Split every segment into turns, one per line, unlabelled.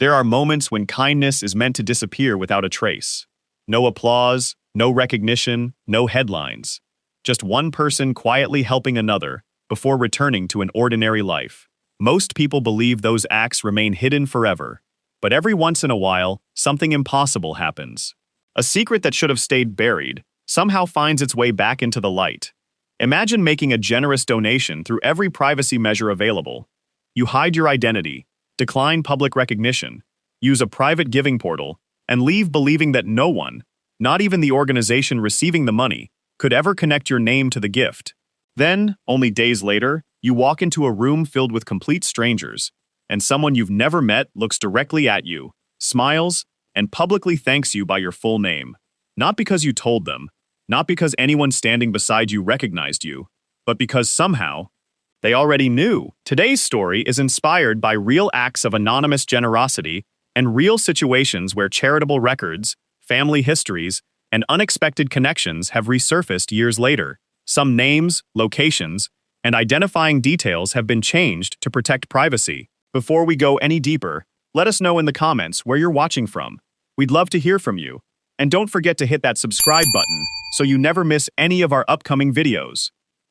There are moments when kindness is meant to disappear without a trace. No applause, no recognition, no headlines. Just one person quietly helping another before returning to an ordinary life. Most people believe those acts remain hidden forever, but every once in a while, something impossible happens. A secret that should have stayed buried somehow finds its way back into the light. Imagine making a generous donation through every privacy measure available. You hide your identity, decline public recognition, use a private giving portal, and leave believing that no one, not even the organization receiving the money, could ever connect your name to the gift. Then, only days later, you walk into a room filled with complete strangers, and someone you've never met looks directly at you, smiles, and publicly thanks you by your full name. Not because you told them, not because anyone standing beside you recognized you, but because somehow, they already knew. Today's story is inspired by real acts of anonymous generosity and real situations where charitable records, family histories, and unexpected connections have resurfaced years later. Some names, locations, and identifying details have been changed to protect privacy. Before we go any deeper, let us know in the comments where you're watching from. We'd love to hear from you. And don't forget to hit that subscribe button so you never miss any of our upcoming videos.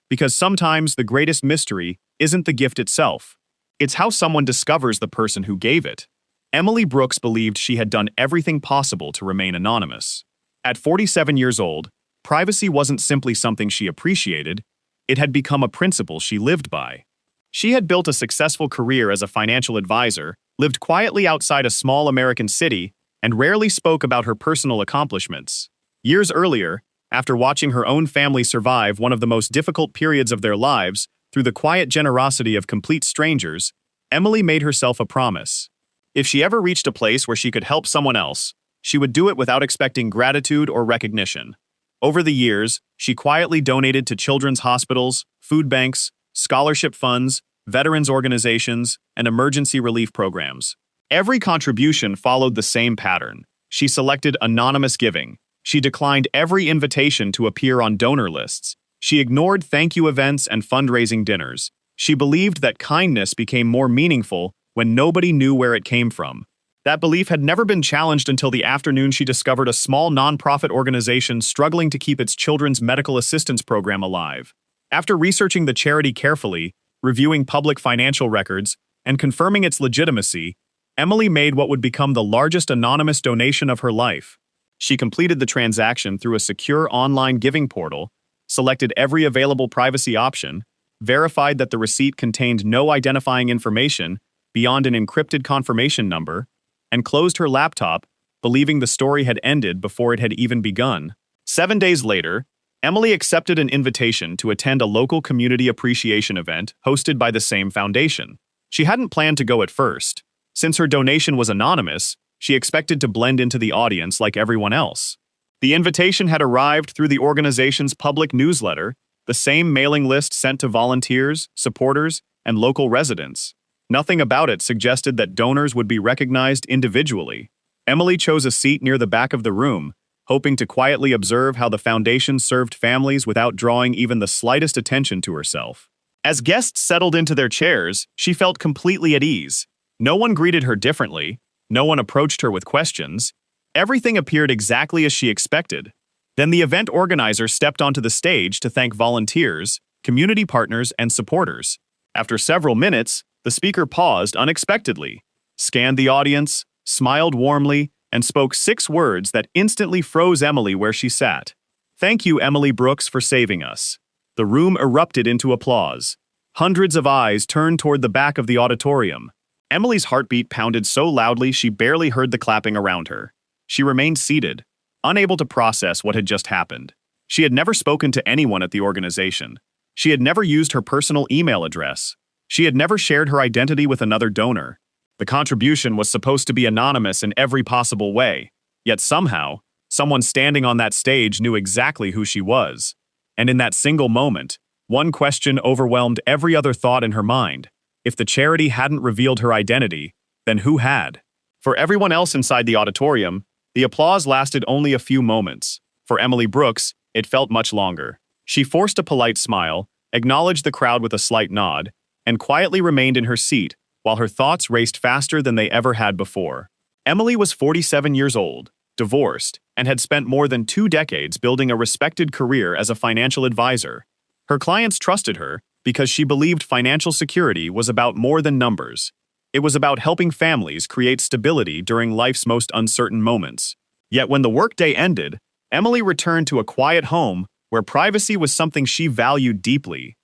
Because sometimes the greatest mystery isn't the gift itself. It's how someone discovers the person who gave it. Emily Brooks believed she had done everything possible to remain anonymous. At 47 years old, privacy wasn't simply something she appreciated, it had become a principle she lived by. She had built a successful career as a financial advisor, lived quietly outside a small American city, and rarely spoke about her personal accomplishments. Years earlier, after watching her own family survive one of the most difficult periods of their lives through the quiet generosity of complete strangers, Emily made herself a promise. If she ever reached a place where she could help someone else, she would do it without expecting gratitude or recognition. Over the years, she quietly donated to children's hospitals, food banks, scholarship funds, veterans organizations, and emergency relief programs. Every contribution followed the same pattern. She selected anonymous giving. She declined every invitation to appear on donor lists. She ignored thank you events and fundraising dinners. She believed that kindness became more meaningful when nobody knew where it came from. That belief had never been challenged until the afternoon she discovered a small nonprofit organization struggling to keep its children's medical assistance program alive. After researching the charity carefully, reviewing public financial records, and confirming its legitimacy, Emily made what would become the largest anonymous donation of her life. She completed the transaction through a secure online giving portal, selected every available privacy option, verified that the receipt contained no identifying information beyond an encrypted confirmation number, and closed her laptop, believing the story had ended before it had even begun. 7 days later, Emily accepted an invitation to attend a local community appreciation event hosted by the same foundation. She hadn't planned to go at first. Since her donation was anonymous, she expected to blend into the audience like everyone else. The invitation had arrived through the organization's public newsletter, the same mailing list sent to volunteers, supporters, and local residents. Nothing about it suggested that donors would be recognized individually. Emily chose a seat near the back of the room, hoping to quietly observe how the foundation served families without drawing even the slightest attention to herself. As guests settled into their chairs, she felt completely at ease. No one greeted her differently. No one approached her with questions. Everything appeared exactly as she expected. Then the event organizer stepped onto the stage to thank volunteers, community partners, and supporters. After several minutes, the speaker paused unexpectedly, scanned the audience, smiled warmly, and spoke 6 words that instantly froze Emily where she sat. "Thank you, Emily Brooks, for saving us." The room erupted into applause. Hundreds of eyes turned toward the back of the auditorium. Emily's heartbeat pounded so loudly she barely heard the clapping around her. She remained seated, unable to process what had just happened. She had never spoken to anyone at the organization. She had never used her personal email address. She had never shared her identity with another donor. The contribution was supposed to be anonymous in every possible way, yet somehow, someone standing on that stage knew exactly who she was. And in that single moment, one question overwhelmed every other thought in her mind. If the charity hadn't revealed her identity, then who had? For everyone else inside the auditorium, the applause lasted only a few moments. For Emily Brooks, it felt much longer. She forced a polite smile, acknowledged the crowd with a slight nod, and quietly remained in her seat, while her thoughts raced faster than they ever had before. Emily was 47 years old, divorced, and had spent more than 2 decades building a respected career as a financial advisor. Her clients trusted her because she believed financial security was about more than numbers. It was about helping families create stability during life's most uncertain moments. Yet when the workday ended, Emily returned to a quiet home where privacy was something she valued deeply.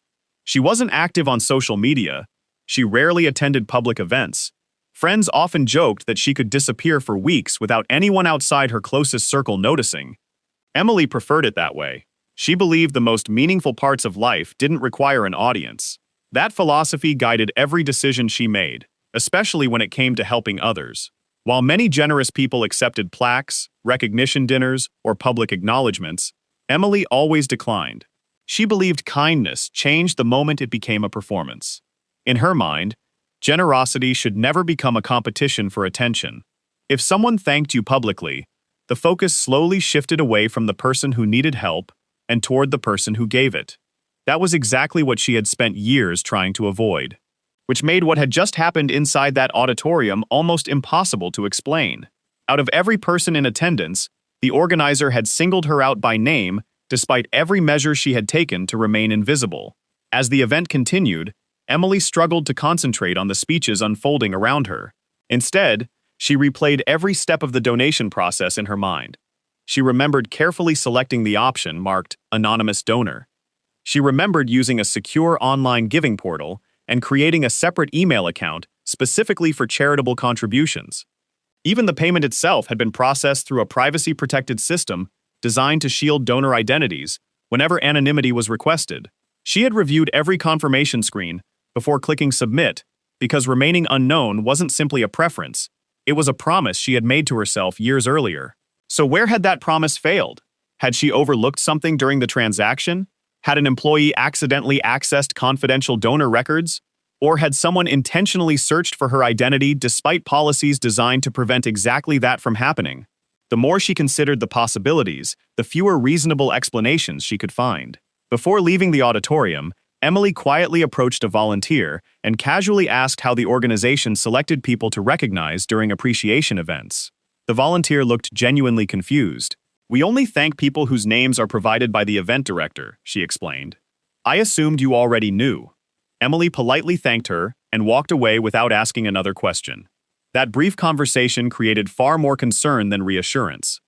She wasn't active on social media. She rarely attended public events. Friends often joked that she could disappear for weeks without anyone outside her closest circle noticing. Emily preferred it that way. She believed the most meaningful parts of life didn't require an audience. That philosophy guided every decision she made, especially when it came to helping others. While many generous people accepted plaques, recognition dinners, or public acknowledgments, Emily always declined. She believed kindness changed the moment it became a performance. In her mind, generosity should never become a competition for attention. If someone thanked you publicly, the focus slowly shifted away from the person who needed help and toward the person who gave it. That was exactly what she had spent years trying to avoid, which made what had just happened inside that auditorium almost impossible to explain. Out of every person in attendance, the organizer had singled her out by name despite every measure she had taken to remain invisible. As the event continued, Emily struggled to concentrate on the speeches unfolding around her. Instead, she replayed every step of the donation process in her mind. She remembered carefully selecting the option marked Anonymous Donor. She remembered using a secure online giving portal and creating a separate email account specifically for charitable contributions. Even the payment itself had been processed through a privacy-protected system designed to shield donor identities whenever anonymity was requested. She had reviewed every confirmation screen before clicking Submit because remaining unknown wasn't simply a preference. It was a promise she had made to herself years earlier. So where had that promise failed? Had she overlooked something during the transaction? Had an employee accidentally accessed confidential donor records? Or had someone intentionally searched for her identity despite policies designed to prevent exactly that from happening? The more she considered the possibilities, the fewer reasonable explanations she could find. Before leaving the auditorium, Emily quietly approached a volunteer and casually asked how the organization selected people to recognize during appreciation events. The volunteer looked genuinely confused. "We only thank people whose names are provided by the event director," she explained. "I assumed you already knew." Emily politely thanked her and walked away without asking another question. That brief conversation created far more concern than reassurance.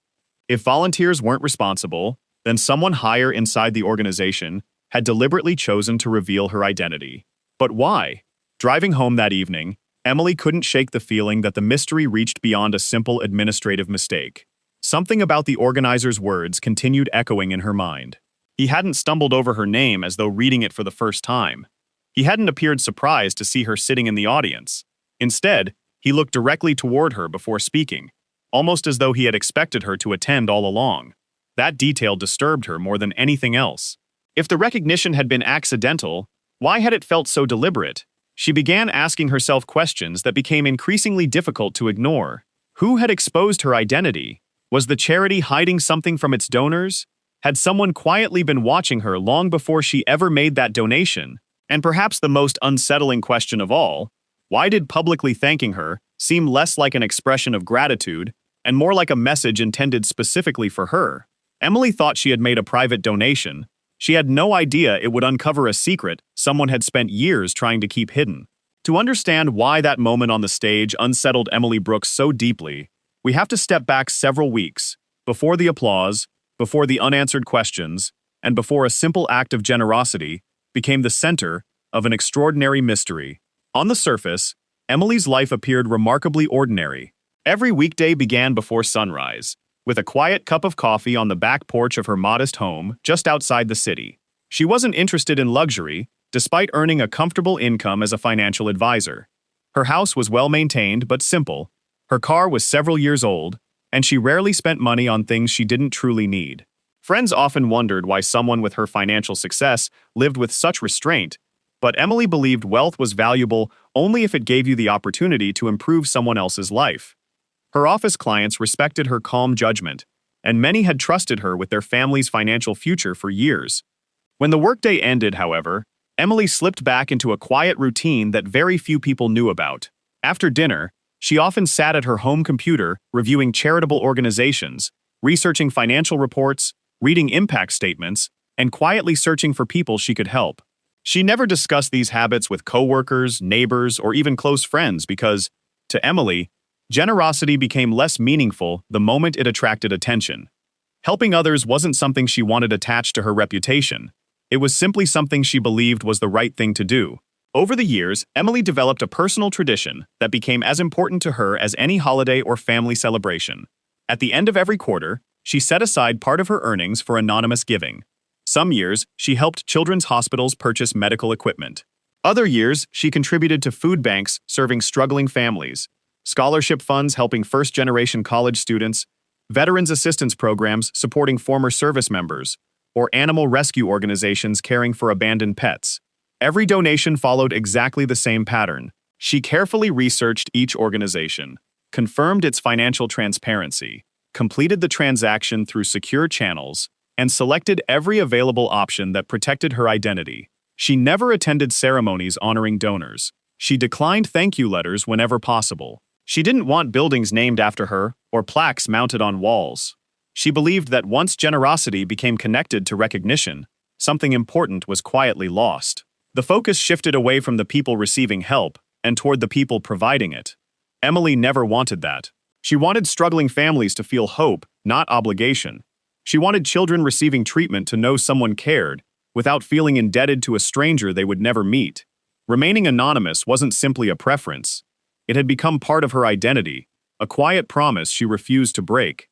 If volunteers weren't responsible, then someone higher inside the organization had deliberately chosen to reveal her identity. But why? Driving home that evening, Emily couldn't shake the feeling that the mystery reached beyond a simple administrative mistake. Something about the organizer's words continued echoing in her mind. He hadn't stumbled over her name as though reading it for the first time. He hadn't appeared surprised to see her sitting in the audience. Instead, he looked directly toward her before speaking, almost as though he had expected her to attend all along. That detail disturbed her more than anything else. If the recognition had been accidental, why had it felt so deliberate? She began asking herself questions that became increasingly difficult to ignore. Who had exposed her identity? Was the charity hiding something from its donors? Had someone quietly been watching her long before she ever made that donation? And perhaps the most unsettling question of all, why did publicly thanking her seem less like an expression of gratitude and more like a message intended specifically for her? Emily thought she had made a private donation. She had no idea it would uncover a secret someone had spent years trying to keep hidden. To understand why that moment on the stage unsettled Emily Brooks so deeply, we have to step back several weeks, before the applause, before the unanswered questions, and before a simple act of generosity became the center of an extraordinary mystery. On the surface, Emily's life appeared remarkably ordinary. Every weekday began before sunrise, with a quiet cup of coffee on the back porch of her modest home just outside the city. She wasn't interested in luxury, despite earning a comfortable income as a financial advisor. Her house was well-maintained but simple, her car was several years old, and she rarely spent money on things she didn't truly need. Friends often wondered why someone with her financial success lived with such restraint, but Emily believed wealth was valuable only if it gave you the opportunity to improve someone else's life. Her office clients respected her calm judgment, and many had trusted her with their family's financial future for years. When the workday ended, however, Emily slipped back into a quiet routine that very few people knew about. After dinner, she often sat at her home computer, reviewing charitable organizations, researching financial reports, reading impact statements, and quietly searching for people she could help. She never discussed these habits with coworkers, neighbors, or even close friends because, to Emily, generosity became less meaningful the moment it attracted attention. Helping others wasn't something she wanted attached to her reputation. It was simply something she believed was the right thing to do. Over the years, Emily developed a personal tradition that became as important to her as any holiday or family celebration. At the end of every quarter, she set aside part of her earnings for anonymous giving. Some years, she helped children's hospitals purchase medical equipment. Other years, she contributed to food banks serving struggling families, scholarship funds helping first-generation college students, veterans assistance programs supporting former service members, or animal rescue organizations caring for abandoned pets. Every donation followed exactly the same pattern. She carefully researched each organization, confirmed its financial transparency, completed the transaction through secure channels, and selected every available option that protected her identity. She never attended ceremonies honoring donors. She declined thank you letters whenever possible. She didn't want buildings named after her or plaques mounted on walls. She believed that once generosity became connected to recognition, something important was quietly lost. The focus shifted away from the people receiving help and toward the people providing it. Emily never wanted that. She wanted struggling families to feel hope, not obligation. She wanted children receiving treatment to know someone cared, without feeling indebted to a stranger they would never meet. Remaining anonymous wasn't simply a preference. It had become part of her identity, a quiet promise she refused to break.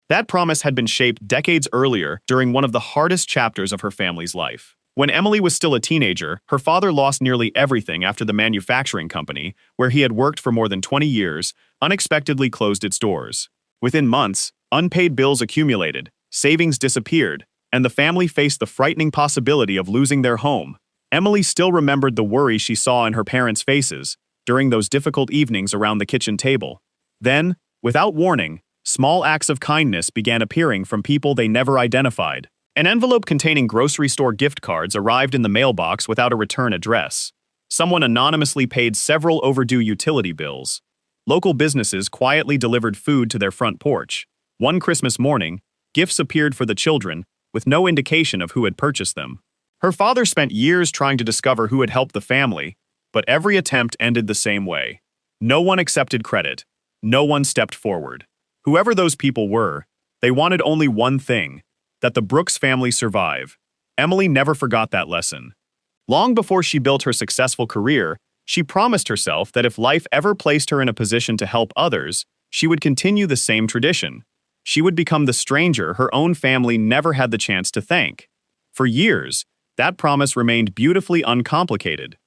That promise had been shaped decades earlier during one of the hardest chapters of her family's life. When Emily was still a teenager, her father lost nearly everything after the manufacturing company, where he had worked for more than 20 years, unexpectedly closed its doors. Within months, unpaid bills accumulated, savings disappeared, and the family faced the frightening possibility of losing their home. Emily still remembered the worry she saw in her parents' faces during those difficult evenings around the kitchen table. Then, without warning, small acts of kindness began appearing from people they never identified. An envelope containing grocery store gift cards arrived in the mailbox without a return address. Someone anonymously paid several overdue utility bills. Local businesses quietly delivered food to their front porch. One Christmas morning, gifts appeared for the children, with no indication of who had purchased them. Her father spent years trying to discover who had helped the family, but every attempt ended the same way. No one accepted credit. No one stepped forward. Whoever those people were, they wanted only one thing: that the Brooks family survive. Emily never forgot that lesson. Long before she built her successful career, she promised herself that if life ever placed her in a position to help others, she would continue the same tradition. She would become the stranger her own family never had the chance to thank. For years, that promise remained beautifully uncomplicated.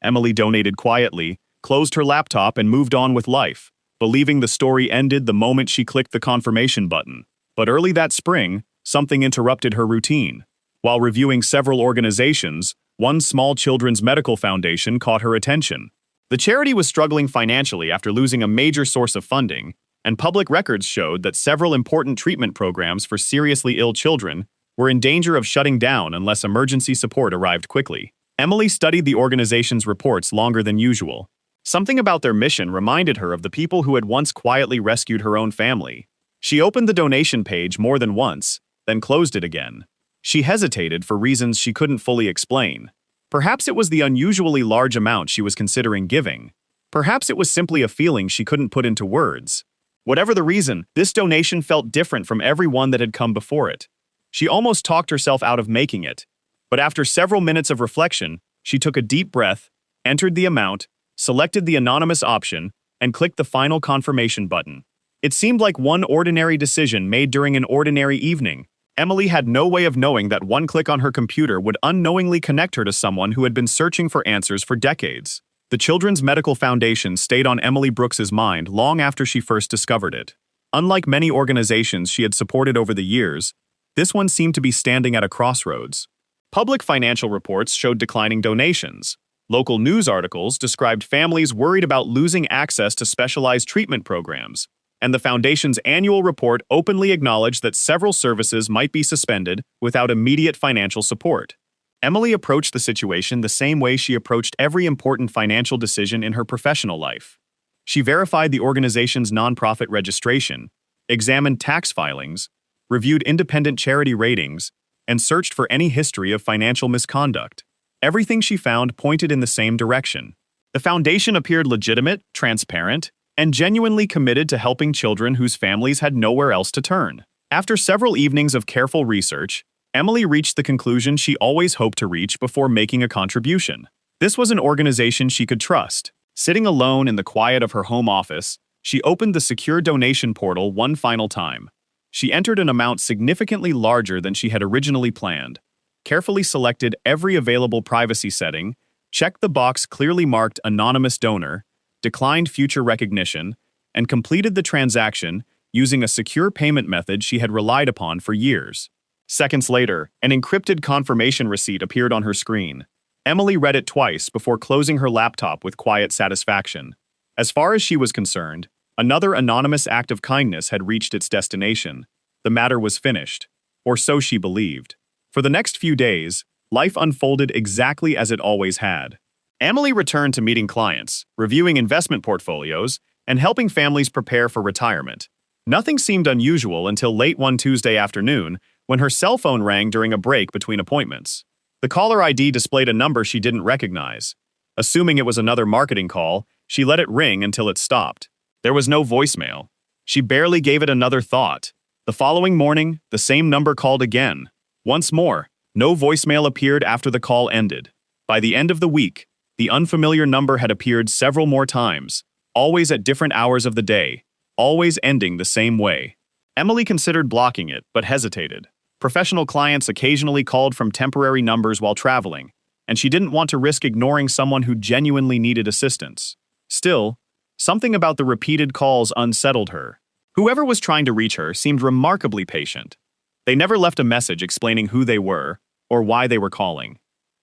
Emily donated quietly, closed her laptop, and moved on with life, believing the story ended the moment she clicked the confirmation button. But early that spring, something interrupted her routine. While reviewing several organizations, one small children's medical foundation caught her attention. The charity was struggling financially after losing a major source of funding, and public records showed that several important treatment programs for seriously ill children were in danger of shutting down unless emergency support arrived quickly. Emily studied the organization's reports longer than usual. Something about their mission reminded her of the people who had once quietly rescued her own family. She opened the donation page more than once, then closed it again. She hesitated for reasons she couldn't fully explain. Perhaps it was the unusually large amount she was considering giving. Perhaps it was simply a feeling she couldn't put into words. Whatever the reason, this donation felt different from every one that had come before it. She almost talked herself out of making it. But after several minutes of reflection, she took a deep breath, entered the amount, selected the anonymous option, and clicked the final confirmation button. It seemed like one ordinary decision made during an ordinary evening. Emily had no way of knowing that one click on her computer would unknowingly connect her to someone who had been searching for answers for decades. The Children's Medical Foundation stayed on Emily Brooks's mind long after she first discovered it. Unlike many organizations she had supported over the years, this one seemed to be standing at a crossroads. Public financial reports showed declining donations. Local news articles described families worried about losing access to specialized treatment programs, and the Foundation's annual report openly acknowledged that several services might be suspended without immediate financial support. Emily approached the situation the same way she approached every important financial decision in her professional life. She verified the organization's nonprofit registration, examined tax filings, reviewed independent charity ratings, and searched for any history of financial misconduct. Everything she found pointed in the same direction. The foundation appeared legitimate, transparent, and genuinely committed to helping children whose families had nowhere else to turn. After several evenings of careful research, Emily reached the conclusion she always hoped to reach before making a contribution. This was an organization she could trust. Sitting alone in the quiet of her home office, she opened the secure donation portal one final time. She entered an amount significantly larger than she had originally planned, carefully selected every available privacy setting, checked the box clearly marked Anonymous Donor, declined future recognition, and completed the transaction using a secure payment method she had relied upon for years. Seconds later, an encrypted confirmation receipt appeared on her screen. Emily read it twice before closing her laptop with quiet satisfaction. As far as she was concerned, another anonymous act of kindness had reached its destination. The matter was finished, or so she believed. For the next few days, life unfolded exactly as it always had. Emily returned to meeting clients, reviewing investment portfolios, and helping families prepare for retirement. Nothing seemed unusual until late one Tuesday afternoon when her cell phone rang during a break between appointments. The caller ID displayed a number she didn't recognize. Assuming it was another marketing call, she let it ring until it stopped. There was no voicemail. She barely gave it another thought. The following morning, the same number called again. Once more, no voicemail appeared after the call ended. By the end of the week, the unfamiliar number had appeared several more times, always at different hours of the day, always ending the same way. Emily considered blocking it, but hesitated. Professional clients occasionally called from temporary numbers while traveling, and she didn't want to risk ignoring someone who genuinely needed assistance. Still, something about the repeated calls unsettled her. Whoever was trying to reach her seemed remarkably patient. They never left a message explaining who they were or why they were calling.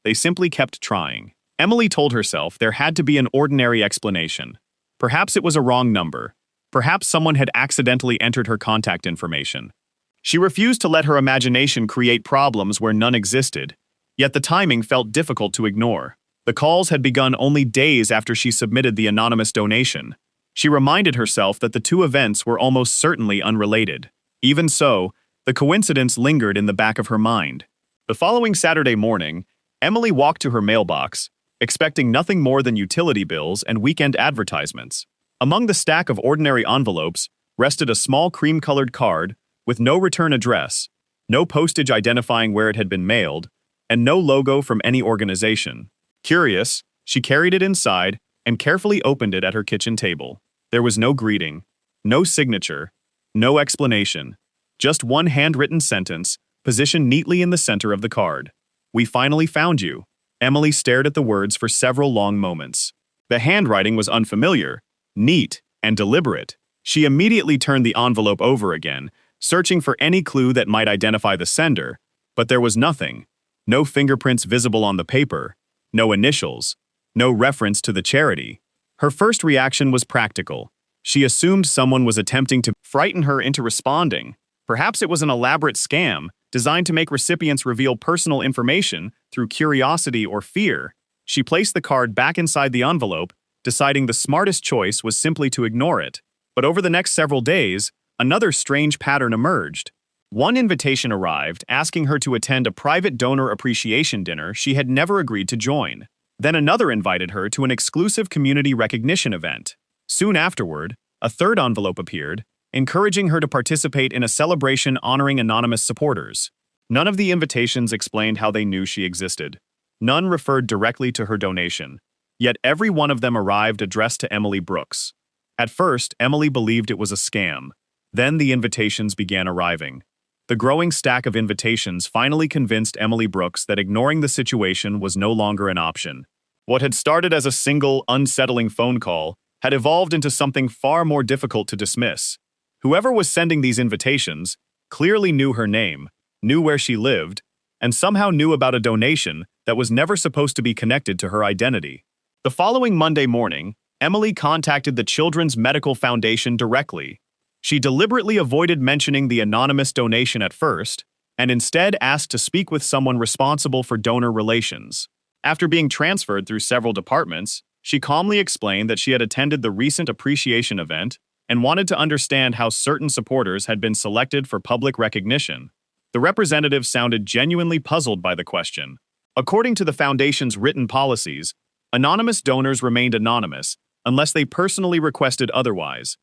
They simply kept trying. Emily told herself there had to be an ordinary explanation. Perhaps it was a wrong number. Perhaps someone had accidentally entered her contact information. She refused to let her imagination create problems where none existed, yet the timing felt difficult to ignore. The calls had begun only days after she submitted the anonymous donation. She reminded herself that the two events were almost certainly unrelated. Even so, the coincidence lingered in the back of her mind. The following Saturday morning, Emily walked to her mailbox, expecting nothing more than utility bills and weekend advertisements. Among the stack of ordinary envelopes rested a small cream-colored card with no return address, no postage identifying where it had been mailed, and no logo from any organization. Curious, she carried it inside and carefully opened it at her kitchen table. There was no greeting, no signature, no explanation, just one handwritten sentence positioned neatly in the center of the card. "We finally found you." Emily stared at the words for several long moments. The handwriting was unfamiliar, neat, and deliberate. She immediately turned the envelope over again, searching for any clue that might identify the sender, but there was nothing. No fingerprints visible on the paper, no initials, no reference to the charity. Her first reaction was practical. She assumed someone was attempting to frighten her into responding. Perhaps it was an elaborate scam designed to make recipients reveal personal information through curiosity or fear. She placed the card back inside the envelope, deciding the smartest choice was simply to ignore it. But over the next several days, another strange pattern emerged. One invitation arrived asking her to attend a private donor appreciation dinner she had never agreed to join. Then another invited her to an exclusive community recognition event. Soon afterward, a third envelope appeared, encouraging her to participate in a celebration honoring anonymous supporters. None of the invitations explained how they knew she existed. None referred directly to her donation. Yet every one of them arrived addressed to Emily Brooks. At first, Emily believed it was a scam. Then the invitations began arriving. The growing stack of invitations finally convinced Emily Brooks that ignoring the situation was no longer an option. What had started as a single, unsettling phone call had evolved into something far more difficult to dismiss. Whoever was sending these invitations clearly knew her name, knew where she lived, and somehow knew about a donation that was never supposed to be connected to her identity. The following Monday morning, Emily contacted the Children's Medical Foundation directly. She deliberately avoided mentioning the anonymous donation at first, and instead asked to speak with someone responsible for donor relations. After being transferred through several departments, she calmly explained that she had attended the recent appreciation event and wanted to understand how certain supporters had been selected for public recognition. The representative sounded genuinely puzzled by the question. According to the foundation's written policies, anonymous donors remained anonymous unless they personally requested otherwise.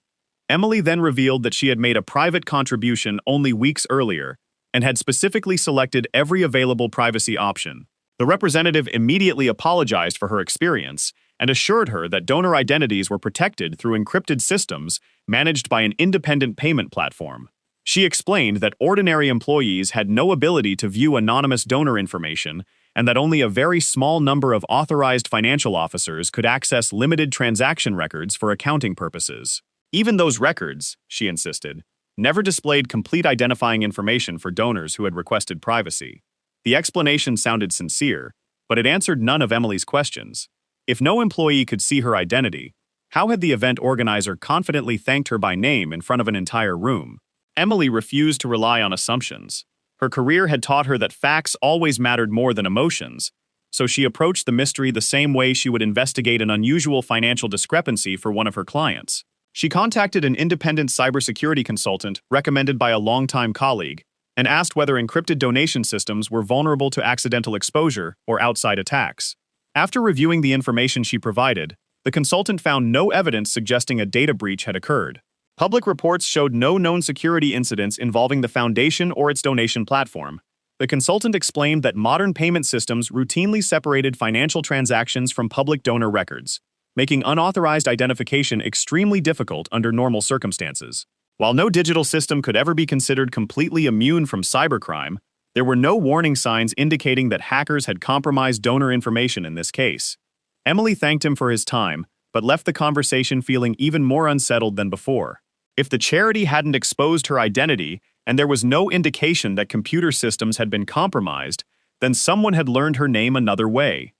Emily then revealed that she had made a private contribution only weeks earlier and had specifically selected every available privacy option. The representative immediately apologized for her experience and assured her that donor identities were protected through encrypted systems managed by an independent payment platform. She explained that ordinary employees had no ability to view anonymous donor information and that only a very small number of authorized financial officers could access limited transaction records for accounting purposes. Even those records, she insisted, never displayed complete identifying information for donors who had requested privacy. The explanation sounded sincere, but it answered none of Emily's questions. If no employee could see her identity, how had the event organizer confidently thanked her by name in front of an entire room? Emily refused to rely on assumptions. Her career had taught her that facts always mattered more than emotions, so she approached the mystery the same way she would investigate an unusual financial discrepancy for one of her clients. She contacted an independent cybersecurity consultant recommended by a longtime colleague and asked whether encrypted donation systems were vulnerable to accidental exposure or outside attacks. After reviewing the information she provided, the consultant found no evidence suggesting a data breach had occurred. Public reports showed no known security incidents involving the foundation or its donation platform. The consultant explained that modern payment systems routinely separated financial transactions from public donor records, making unauthorized identification extremely difficult under normal circumstances. While no digital system could ever be considered completely immune from cybercrime, there were no warning signs indicating that hackers had compromised donor information in this case. Emily thanked him for his time, but left the conversation feeling even more unsettled than before. If the charity hadn't exposed her identity and there was no indication that computer systems had been compromised, then someone had learned her name another way.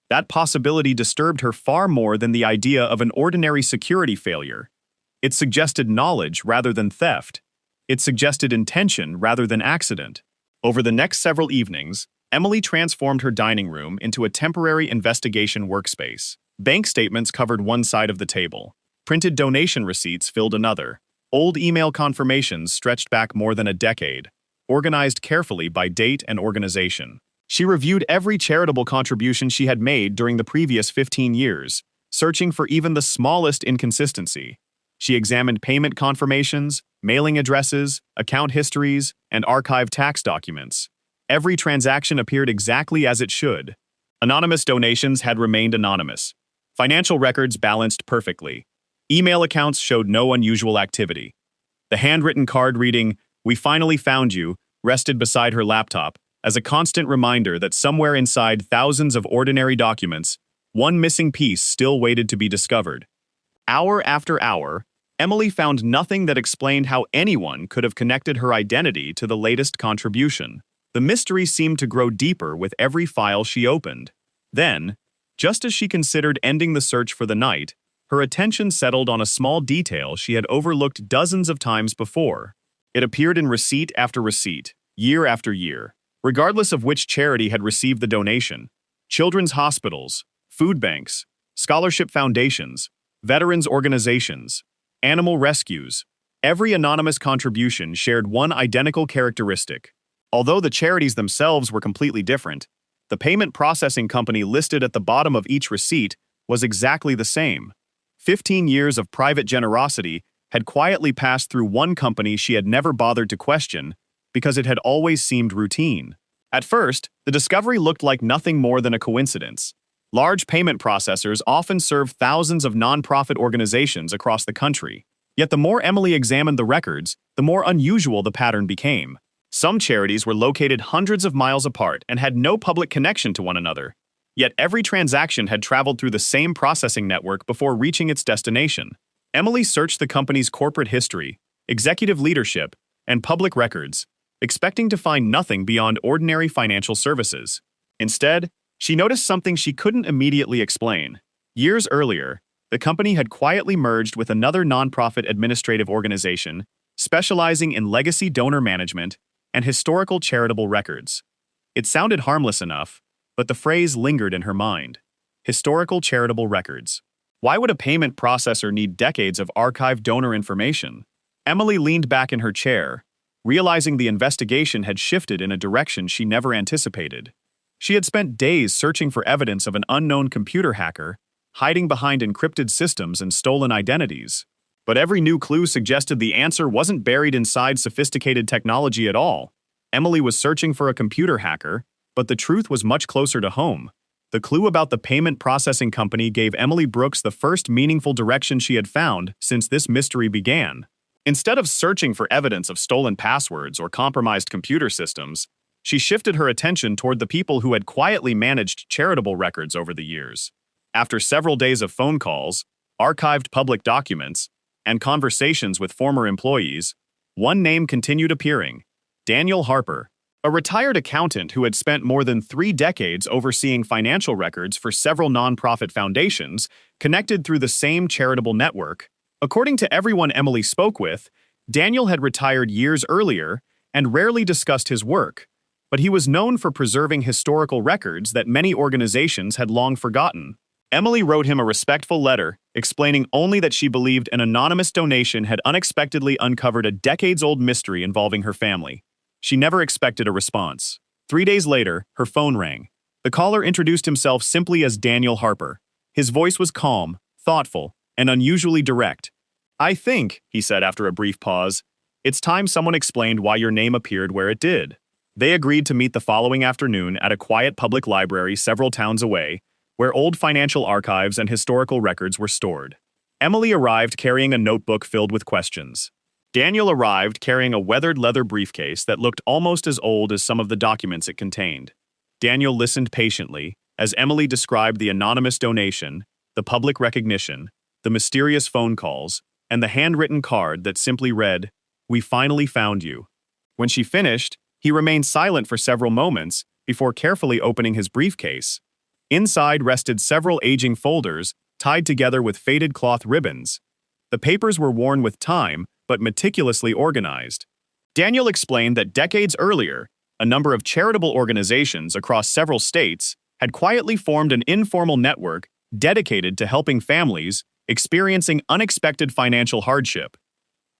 That possibility disturbed her far more than the idea of an ordinary security failure. It suggested knowledge rather than theft. It suggested intention rather than accident. Over the next several evenings, Emily transformed her dining room into a temporary investigation workspace. Bank statements covered one side of the table. Printed donation receipts filled another. Old email confirmations stretched back more than a decade, organized carefully by date and organization. She reviewed every charitable contribution she had made during the previous 15 years, searching for even the smallest inconsistency. She examined payment confirmations, mailing addresses, account histories, and archived tax documents. Every transaction appeared exactly as it should. Anonymous donations had remained anonymous. Financial records balanced perfectly. Email accounts showed no unusual activity. The handwritten card reading, "We finally found you," rested beside her laptop as a constant reminder that somewhere inside thousands of ordinary documents, one missing piece still waited to be discovered. Hour after hour, Emily found nothing that explained how anyone could have connected her identity to the latest contribution. The mystery seemed to grow deeper with every file she opened. Then, just as she considered ending the search for the night, her attention settled on a small detail she had overlooked dozens of times before. It appeared in receipt after receipt, year after year, regardless of which charity had received the donation. Children's hospitals, food banks, scholarship foundations, veterans organizations, animal rescues. Every anonymous contribution shared one identical characteristic. Although the charities themselves were completely different, the payment processing company listed at the bottom of each receipt was exactly the same. 15 years of private generosity had quietly passed through one company she had never bothered to question because it had always seemed routine. At first, the discovery looked like nothing more than a coincidence. Large payment processors often serve thousands of nonprofit organizations across the country. Yet the more Emily examined the records, the more unusual the pattern became. Some charities were located hundreds of miles apart and had no public connection to one another. Yet every transaction had traveled through the same processing network before reaching its destination. Emily searched the company's corporate history, executive leadership, and public records, expecting to find nothing beyond ordinary financial services. Instead, she noticed something she couldn't immediately explain. Years earlier, the company had quietly merged with another nonprofit administrative organization, specializing in legacy donor management and historical charitable records. It sounded harmless enough, but the phrase lingered in her mind. Historical charitable records. Why would a payment processor need decades of archived donor information? Emily leaned back in her chair, realizing the investigation had shifted in a direction she never anticipated. She had spent days searching for evidence of an unknown computer hacker, hiding behind encrypted systems and stolen identities. But every new clue suggested the answer wasn't buried inside sophisticated technology at all. Emily was searching for a computer hacker, but the truth was much closer to home. The clue about the payment processing company gave Emily Brooks the first meaningful direction she had found since this mystery began. Instead of searching for evidence of stolen passwords or compromised computer systems, she shifted her attention toward the people who had quietly managed charitable records over the years. After several days of phone calls, archived public documents, and conversations with former employees, one name continued appearing: Daniel Harper, a retired accountant who had spent more than 3 decades overseeing financial records for several nonprofit foundations connected through the same charitable network. According to everyone Emily spoke with, Daniel had retired years earlier and rarely discussed his work, but he was known for preserving historical records that many organizations had long forgotten. Emily wrote him a respectful letter, explaining only that she believed an anonymous donation had unexpectedly uncovered a decades-old mystery involving her family. She never expected a response. 3 days later, her phone rang. The caller introduced himself simply as Daniel Harper. His voice was calm, thoughtful, and unusually direct. "I think," he said after a brief pause, "it's time someone explained why your name appeared where it did." They agreed to meet the following afternoon at a quiet public library several towns away, where old financial archives and historical records were stored. Emily arrived carrying a notebook filled with questions. Daniel arrived carrying a weathered leather briefcase that looked almost as old as some of the documents it contained. Daniel listened patiently as Emily described the anonymous donation, the public recognition, the mysterious phone calls, and the handwritten card that simply read, "We finally found you." When she finished, he remained silent for several moments before carefully opening his briefcase. Inside rested several aging folders tied together with faded cloth ribbons. The papers were worn with time, but meticulously organized. Daniel explained that decades earlier, a number of charitable organizations across several states had quietly formed an informal network dedicated to helping families experiencing unexpected financial hardship.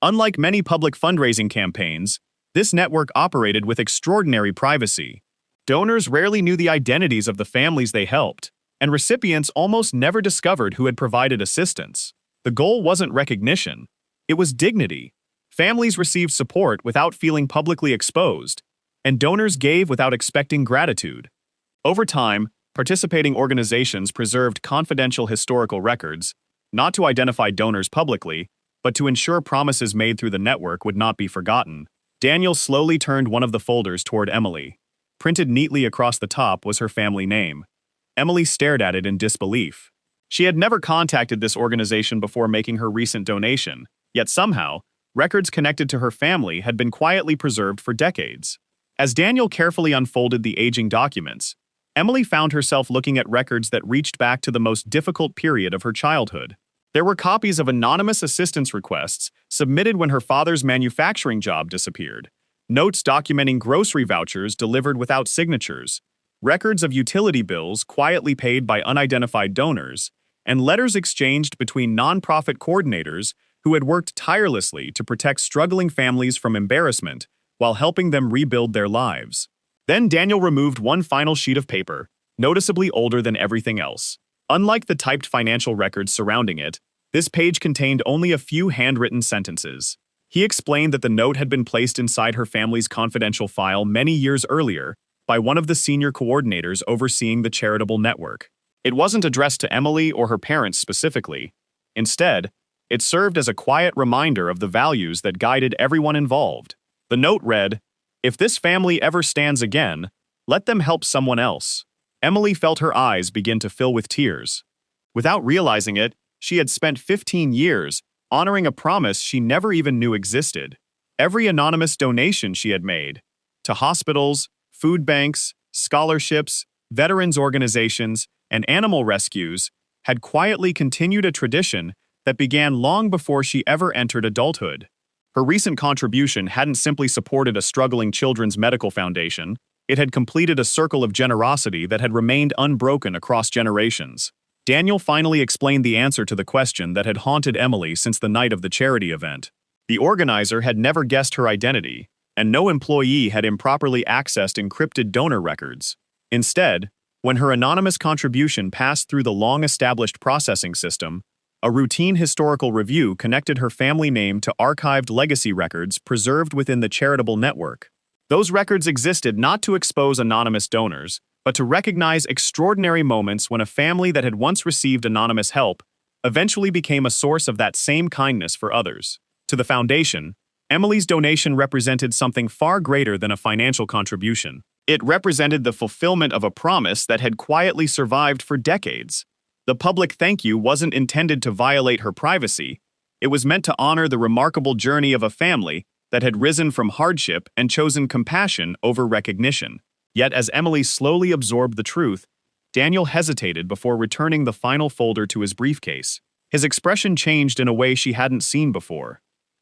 Unlike many public fundraising campaigns, this network operated with extraordinary privacy. Donors rarely knew the identities of the families they helped, and recipients almost never discovered who had provided assistance. The goal wasn't recognition, it was dignity. Families received support without feeling publicly exposed, and donors gave without expecting gratitude. Over time, participating organizations preserved confidential historical records, not to identify donors publicly, but to ensure promises made through the network would not be forgotten. Daniel slowly turned one of the folders toward Emily. Printed neatly across the top was her family name. Emily stared at it in disbelief. She had never contacted this organization before making her recent donation, yet somehow, records connected to her family had been quietly preserved for decades. As Daniel carefully unfolded the aging documents, Emily found herself looking at records that reached back to the most difficult period of her childhood. There were copies of anonymous assistance requests submitted when her father's manufacturing job disappeared, notes documenting grocery vouchers delivered without signatures, records of utility bills quietly paid by unidentified donors, and letters exchanged between nonprofit coordinators who had worked tirelessly to protect struggling families from embarrassment while helping them rebuild their lives. Then Daniel removed one final sheet of paper, noticeably older than everything else. Unlike the typed financial records surrounding it, this page contained only a few handwritten sentences. He explained that the note had been placed inside her family's confidential file many years earlier by one of the senior coordinators overseeing the charitable network. It wasn't addressed to Emily or her parents specifically. Instead, it served as a quiet reminder of the values that guided everyone involved. The note read, "If this family ever stands again, let them help someone else." Emily felt her eyes begin to fill with tears. Without realizing it, she had spent 15 years honoring a promise she never even knew existed. Every anonymous donation she had made, to hospitals, food banks, scholarships, veterans organizations, and animal rescues, had quietly continued a tradition that began long before she ever entered adulthood. Her recent contribution hadn't simply supported a struggling children's medical foundation, it had completed a circle of generosity that had remained unbroken across generations. Daniel finally explained the answer to the question that had haunted Emily since the night of the charity event. The organizer had never guessed her identity, and no employee had improperly accessed encrypted donor records. Instead, when her anonymous contribution passed through the long-established processing system, a routine historical review connected her family name to archived legacy records preserved within the charitable network. Those records existed not to expose anonymous donors, but to recognize extraordinary moments when a family that had once received anonymous help eventually became a source of that same kindness for others. To the foundation, Emily's donation represented something far greater than a financial contribution. It represented the fulfillment of a promise that had quietly survived for decades. The public thank you wasn't intended to violate her privacy. It was meant to honor the remarkable journey of a family that had risen from hardship and chosen compassion over recognition. Yet as Emily slowly absorbed the truth, Daniel hesitated before returning the final folder to his briefcase. His expression changed in a way she hadn't seen before.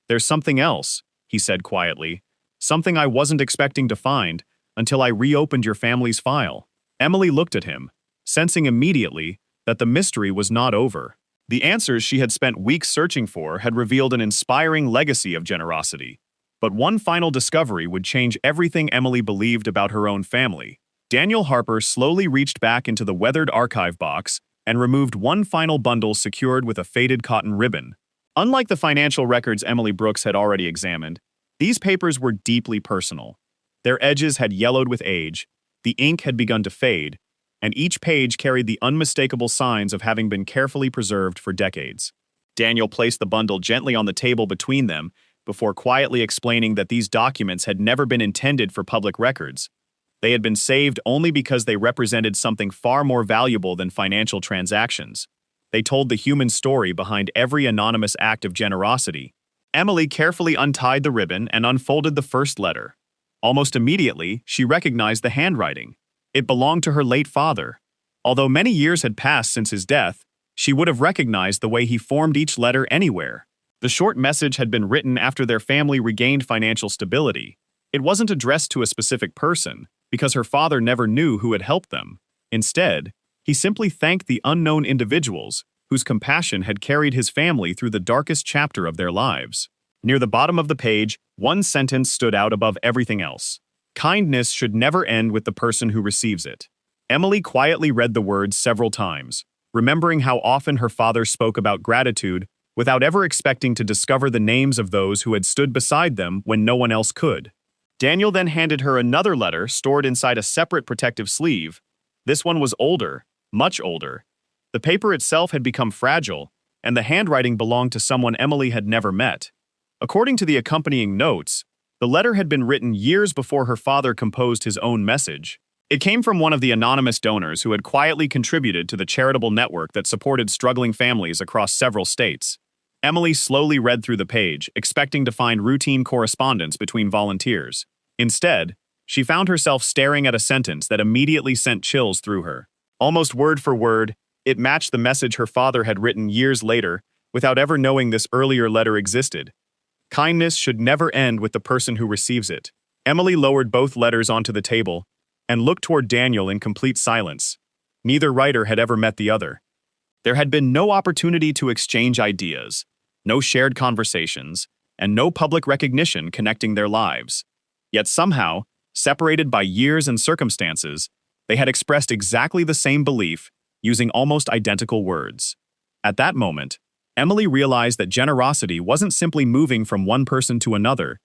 "There's something else," he said quietly. "Something I wasn't expecting to find until I reopened your family's file." Emily looked at him, sensing immediately that the mystery was not over. The answers she had spent weeks searching for had revealed an inspiring legacy of generosity. But one final discovery would change everything Emily believed about her own family. Daniel Harper slowly reached back into the weathered archive box and removed one final bundle secured with a faded cotton ribbon. Unlike the financial records Emily Brooks had already examined, these papers were deeply personal. Their edges had yellowed with age, the ink had begun to fade, and each page carried the unmistakable signs of having been carefully preserved for decades. Daniel placed the bundle gently on the table between them before quietly explaining that these documents had never been intended for public records. They had been saved only because they represented something far more valuable than financial transactions. They told the human story behind every anonymous act of generosity. Emily carefully untied the ribbon and unfolded the first letter. Almost immediately, she recognized the handwriting. It belonged to her late father. Although many years had passed since his death, she would have recognized the way he formed each letter anywhere. The short message had been written after their family regained financial stability. It wasn't addressed to a specific person, because her father never knew who had helped them. Instead, he simply thanked the unknown individuals whose compassion had carried his family through the darkest chapter of their lives. Near the bottom of the page, one sentence stood out above everything else. "Kindness should never end with the person who receives it." Emily quietly read the words several times, remembering how often her father spoke about gratitude without ever expecting to discover the names of those who had stood beside them when no one else could. Daniel then handed her another letter stored inside a separate protective sleeve. This one was older, much older. The paper itself had become fragile, and the handwriting belonged to someone Emily had never met. According to the accompanying notes, the letter had been written years before her father composed his own message. It came from one of the anonymous donors who had quietly contributed to the charitable network that supported struggling families across several states. Emily slowly read through the page, expecting to find routine correspondence between volunteers. Instead, she found herself staring at a sentence that immediately sent chills through her. Almost word for word, it matched the message her father had written years later, without ever knowing this earlier letter existed. "Kindness should never end with the person who receives it." Emily lowered both letters onto the table and looked toward Daniel in complete silence. Neither writer had ever met the other. There had been no opportunity to exchange ideas, no shared conversations, and no public recognition connecting their lives. Yet somehow, separated by years and circumstances, they had expressed exactly the same belief using almost identical words. At that moment, Emily realized that generosity wasn't simply moving from one person to another.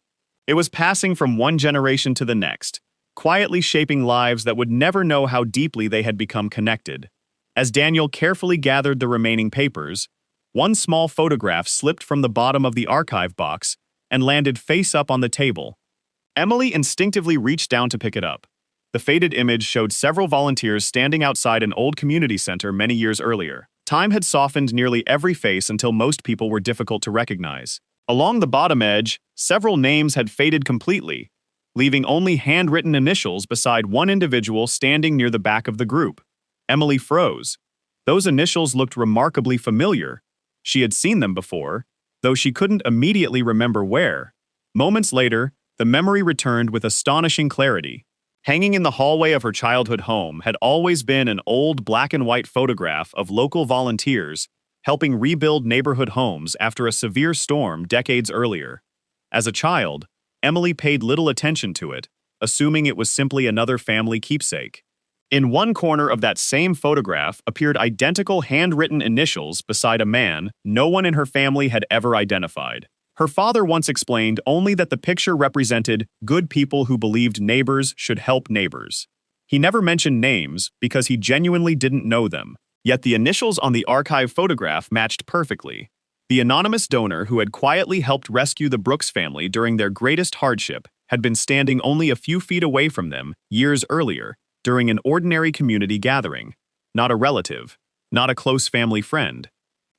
It was passing from one generation to the next, quietly shaping lives that would never know how deeply they had become connected. As Daniel carefully gathered the remaining papers, one small photograph slipped from the bottom of the archive box and landed face up on the table. Emily instinctively reached down to pick it up. The faded image showed several volunteers standing outside an old community center many years earlier. Time had softened nearly every face until most people were difficult to recognize. Along the bottom edge, several names had faded completely, leaving only handwritten initials beside one individual standing near the back of the group. Emily froze. Those initials looked remarkably familiar. She had seen them before, though she couldn't immediately remember where. Moments later, the memory returned with astonishing clarity. Hanging in the hallway of her childhood home had always been an old black-and-white photograph of local volunteers helping rebuild neighborhood homes after a severe storm decades earlier. As a child, Emily paid little attention to it, assuming it was simply another family keepsake. In one corner of that same photograph appeared identical handwritten initials beside a man no one in her family had ever identified. Her father once explained only that the picture represented good people who believed neighbors should help neighbors. He never mentioned names because he genuinely didn't know them, yet the initials on the archive photograph matched perfectly. The anonymous donor who had quietly helped rescue the Brooks family during their greatest hardship had been standing only a few feet away from them years earlier during an ordinary community gathering. Not a relative, not a close family friend,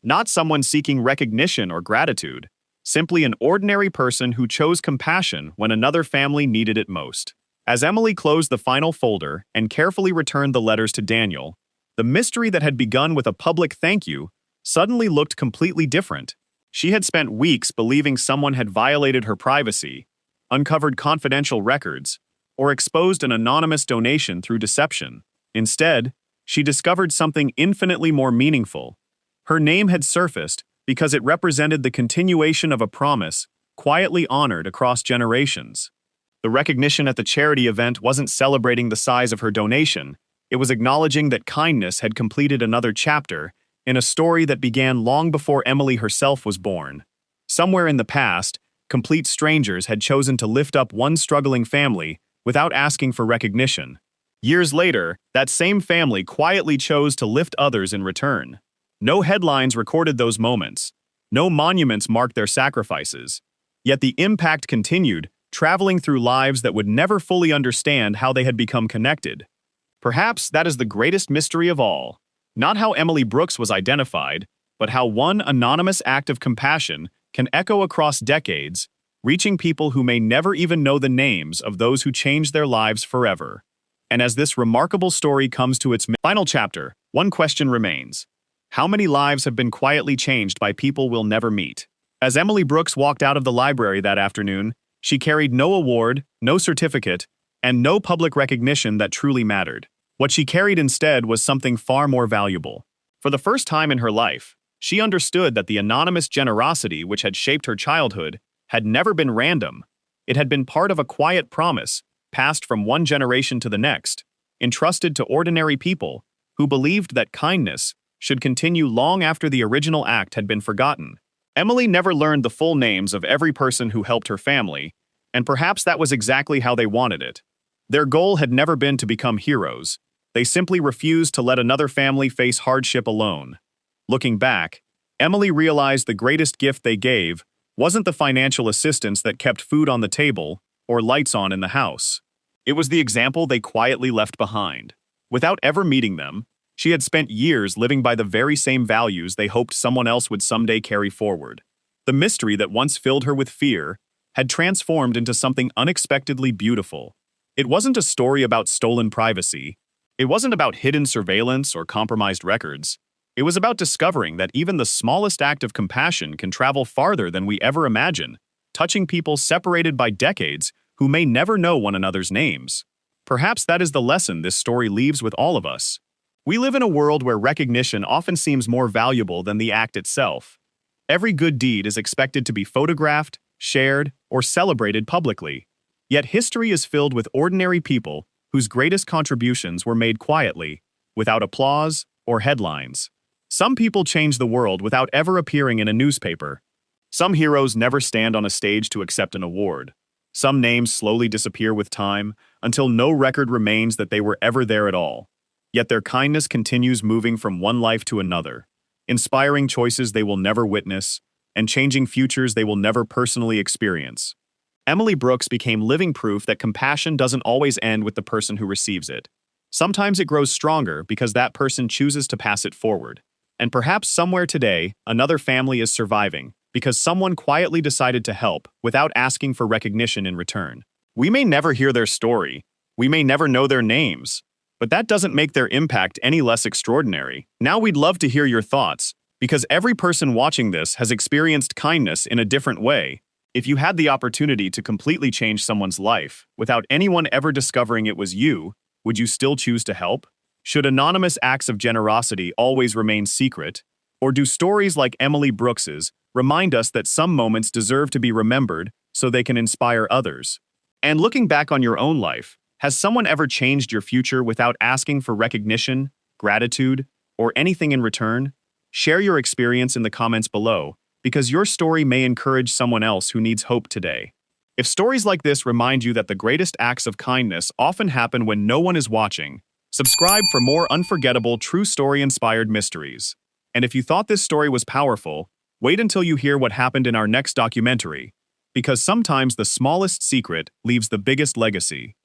not someone seeking recognition or gratitude, simply an ordinary person who chose compassion when another family needed it most. As Emily closed the final folder and carefully returned the letters to Daniel, the mystery that had begun with a public thank you suddenly looked completely different. She had spent weeks believing someone had violated her privacy, uncovered confidential records, or exposed an anonymous donation through deception. Instead, she discovered something infinitely more meaningful. Her name had surfaced because it represented the continuation of a promise quietly honored across generations. The recognition at the charity event wasn't celebrating the size of her donation, it was acknowledging that kindness had completed another chapter in a story that began long before Emily herself was born. Somewhere in the past, complete strangers had chosen to lift up one struggling family without asking for recognition. Years later, that same family quietly chose to lift others in return. No headlines recorded those moments. No monuments marked their sacrifices. Yet the impact continued, traveling through lives that would never fully understand how they had become connected. Perhaps that is the greatest mystery of all. Not how Emily Brooks was identified, but how one anonymous act of compassion can echo across decades, reaching people who may never even know the names of those who changed their lives forever. And as this remarkable story comes to its final chapter, one question remains. How many lives have been quietly changed by people we'll never meet? As Emily Brooks walked out of the library that afternoon, she carried no award, no certificate, and no public recognition that truly mattered. What she carried instead was something far more valuable. For the first time in her life, she understood that the anonymous generosity which had shaped her childhood had never been random. It had been part of a quiet promise, passed from one generation to the next, entrusted to ordinary people who believed that kindness should continue long after the original act had been forgotten. Emily never learned the full names of every person who helped her family, and perhaps that was exactly how they wanted it. Their goal had never been to become heroes. They simply refused to let another family face hardship alone. Looking back, Emily realized the greatest gift they gave wasn't the financial assistance that kept food on the table or lights on in the house. It was the example they quietly left behind. Without ever meeting them, she had spent years living by the very same values they hoped someone else would someday carry forward. The mystery that once filled her with fear had transformed into something unexpectedly beautiful. It wasn't a story about stolen privacy. It wasn't about hidden surveillance or compromised records. It was about discovering that even the smallest act of compassion can travel farther than we ever imagine, touching people separated by decades who may never know one another's names. Perhaps that is the lesson this story leaves with all of us. We live in a world where recognition often seems more valuable than the act itself. Every good deed is expected to be photographed, shared, or celebrated publicly. Yet history is filled with ordinary people whose greatest contributions were made quietly, without applause or headlines. Some people change the world without ever appearing in a newspaper. Some heroes never stand on a stage to accept an award. Some names slowly disappear with time until no record remains that they were ever there at all. Yet their kindness continues moving from one life to another, inspiring choices they will never witness and changing futures they will never personally experience. Emily Brooks became living proof that compassion doesn't always end with the person who receives it. Sometimes it grows stronger because that person chooses to pass it forward. And perhaps somewhere today, another family is surviving because someone quietly decided to help without asking for recognition in return. We may never hear their story. We may never know their names. But that doesn't make their impact any less extraordinary. Now we'd love to hear your thoughts, because every person watching this has experienced kindness in a different way. If you had the opportunity to completely change someone's life without anyone ever discovering it was you, would you still choose to help? Should anonymous acts of generosity always remain secret? Or do stories like Emily Brooks's remind us that some moments deserve to be remembered so they can inspire others? And looking back on your own life, has someone ever changed your future without asking for recognition, gratitude, or anything in return? Share your experience in the comments below, because your story may encourage someone else who needs hope today. If stories like this remind you that the greatest acts of kindness often happen when no one is watching, subscribe for more unforgettable true story-inspired mysteries. And if you thought this story was powerful, wait until you hear what happened in our next documentary, because sometimes the smallest secret leaves the biggest legacy.